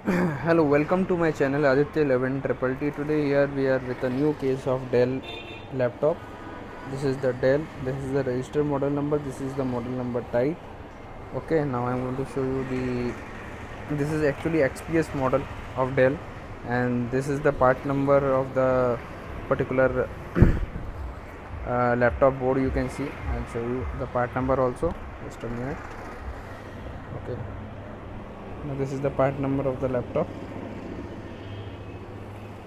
Hello, welcome to my channel Aditya 11 Triple T. Today here we are with a new case of Dell laptop. This is the Dell. This is the register model number. This is the model number type. Okay, now I'm going to show you the. This is actually XPS model of Dell, and this is the part number of the particular laptop board. You can see. I'll show you the part number also. Just a minute. Okay. Now this is the part number of the laptop.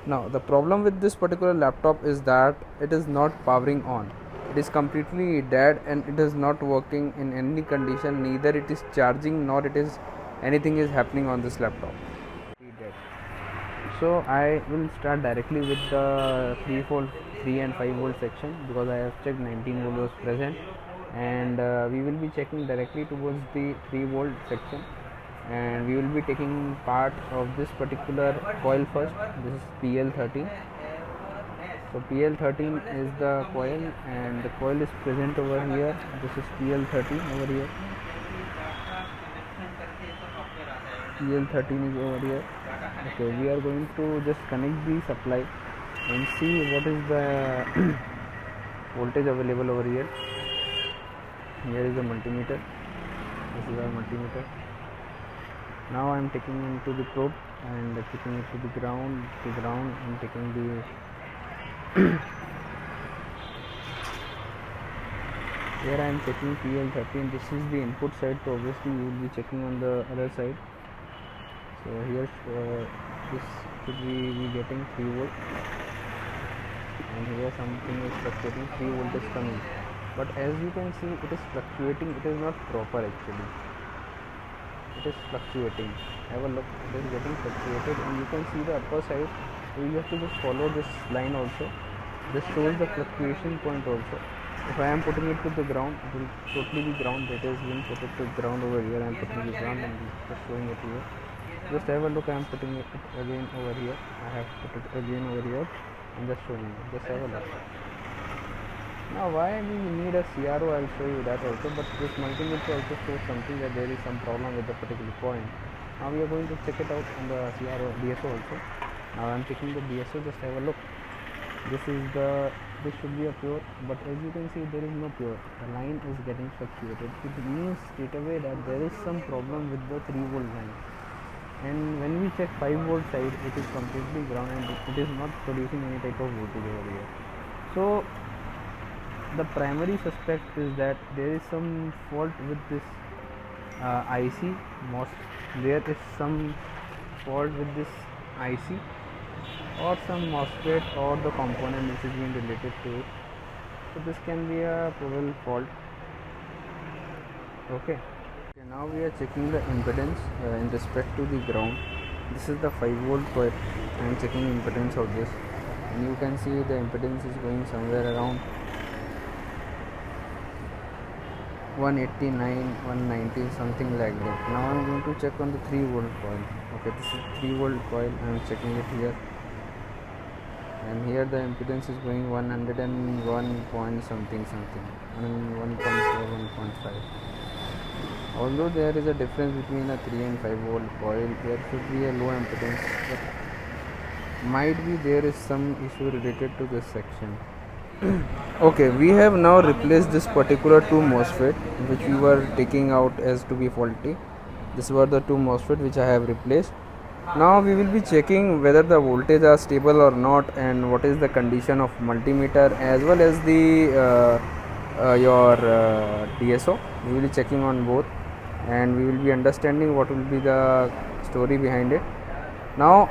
Now the problem with this particular laptop is that it is not powering on. It is completely dead and it is not working in any condition. Neither it is charging nor it is anything is happening on this laptop. Dead. So I will start directly with the 3 and 5 volt section because I have checked 19 volt was present, and we will be checking directly towards the 3 volt section. And we will be taking part of this particular coil first. This is PL13. So PL13 is the coil, and the coil is present over here. This is PL13 over here. PL13 is over here. Okay, we are going to just connect the supply and see what is the voltage available over here. Here is the multimeter. This is our multimeter. Now I am taking into the probe and taking it to the ground. And taking the here I am checking PL13. This is the input side, so obviously you will be checking on the other side. So here this should be getting 3 volt, and here something is fluctuating. 3 volt is coming, but as you can see, it is fluctuating. It is not proper actually. It is fluctuating. Have a look. It is getting fluctuated, and you can see the upper side. So you have to just follow this line also. This shows the fluctuation point also. If I am putting it to the ground, it will totally be ground. That is being put it to the ground over here. I am putting the ground and just showing it here. Just have a look. I am putting it again over here. I have put it again over here and just showing you. Just have a look. Now why we need a CRO, I will show you that also, but this multimeter also shows something that there is some problem with the particular point. Now we are going to check it out on the CRO DSO also. Now I am checking the DSO, just have a look. This should be a pure, but as you can see there is no pure. The line is getting fluctuated. It means straight away that there is some problem with the 3 volt line. And when we check 5 volt side, it is completely ground and it is not producing any type of voltage over here. So the primary suspect is that there is some fault with this IC. There is some fault with this IC or some MOSFET or the component which is being related to it. So this can be a probable fault. Okay, now we are checking the impedance in respect to the ground. This is the 5 volt coil. I am checking impedance of this, and you can see the impedance is going somewhere around 189, 190, something like that. Now I am going to check on the 3 volt coil. Okay, this is 3 volt coil. I am checking it here, and here the impedance is going 101 point something, 1.4, 1.5. Although there is a difference between a 3 and 5 volt coil, there should be a low impedance, but might be there is some issue related to this section. Okay, we have now replaced this particular 2 MOSFET which we were taking out as to be faulty. These were the 2 MOSFET which I have replaced. Now we will be checking whether the voltage are stable or not, and what is the condition of multimeter as well as the your DSO. We will be checking on both, and we will be understanding what will be the story behind it. Now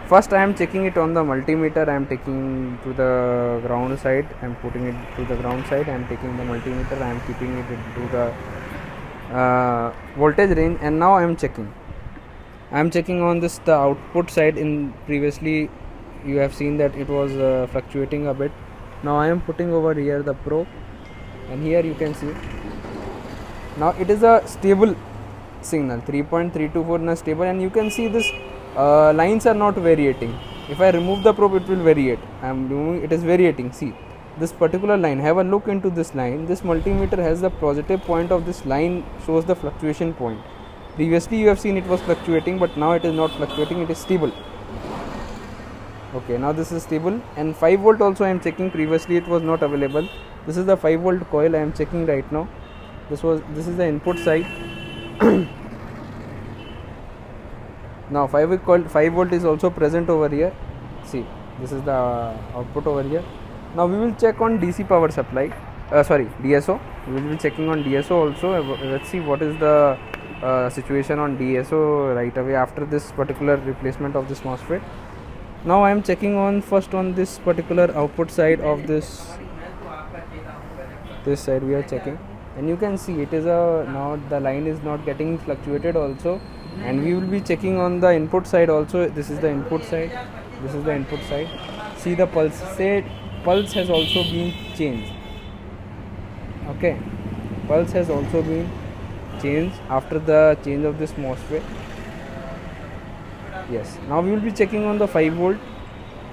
first I am checking it on the multimeter. I am taking to the ground side. I am putting it to the ground side. I am taking the multimeter. I am keeping it to the voltage range, and now I am checking. I am checking on this the output side. In previously you have seen that it was fluctuating a bit. Now I am putting over here the probe, and here you can see now it is a stable signal. 3.324 is stable, and you can see this lines are not variating. If I remove the probe, it will variate. I am removing, it is variating. See this particular line. Have a look into this line. This multimeter has the positive point of this line, shows the fluctuation point. Previously you have seen it was fluctuating, but now it is not fluctuating, it is stable. Okay, now this is stable. And 5 volt also I am checking. Previously it was not available. This is the 5 volt coil I am checking right now. This is the input side. Now 5 volt is also present over here. See, this is the output over here. Now we will check on DC power supply, DSO. We will be checking on DSO also. Let's see what is the situation on DSO right away after this particular replacement of this MOSFET. Now I am checking on first on this particular output side of this side we are checking, and you can see it is now the line is not getting fluctuated also. And we will be checking on the input side also. This is the input side, this is the input side. See the pulse, pulse has also been changed. Okay, pulse has also been changed after the change of this MOSFET. Yes, now we will be checking on the 5 volt.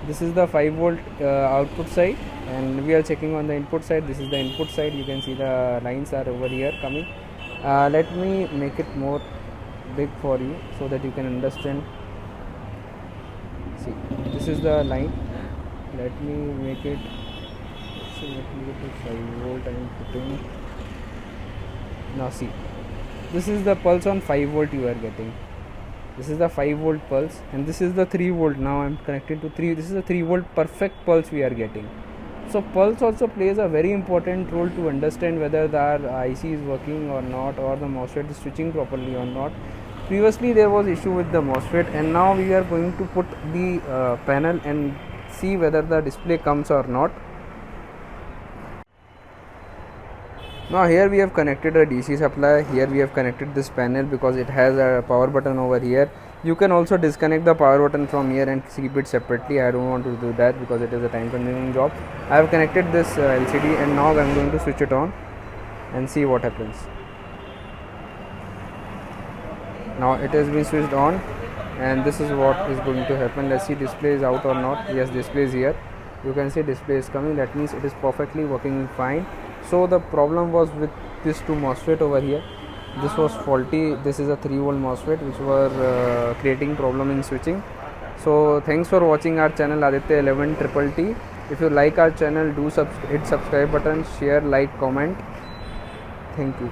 This is the 5 volt output side, and we are checking on the input side. This is the input side. You can see the lines are over here coming. Let me make it more big for you so that you can understand. See, this is the line. Let me make it. So let me get it 5 volt. I am putting. Now see, this is the pulse on 5 volt you are getting. This is the 5 volt pulse, and this is the 3 volt. Now I am connected to 3. This is a 3 volt perfect pulse we are getting. So pulse also plays a very important role to understand whether the IC is working or not, or the MOSFET is switching properly or not. Previously there was issue with the MOSFET, and now we are going to put the panel and see whether the display comes or not. Now here we have connected a DC supply. Here we have connected this panel because it has a power button over here. You can also disconnect the power button from here and keep it separately. I don't want to do that because it is a time consuming job. I have connected this LCD, and now I am going to switch it on and see what happens. Now it has been switched on, and this is what is going to happen. Let's see, display is out or not. Yes, display is here. You can see display is coming. That means it is perfectly working fine. So the problem was with this 2 MOSFET over here. This was faulty. This is a 3 volt MOSFET which were creating problem in switching. So thanks for watching our channel Aditya 11 Triple T. If you like our channel, do hit subscribe button, share, like, comment. Thank you.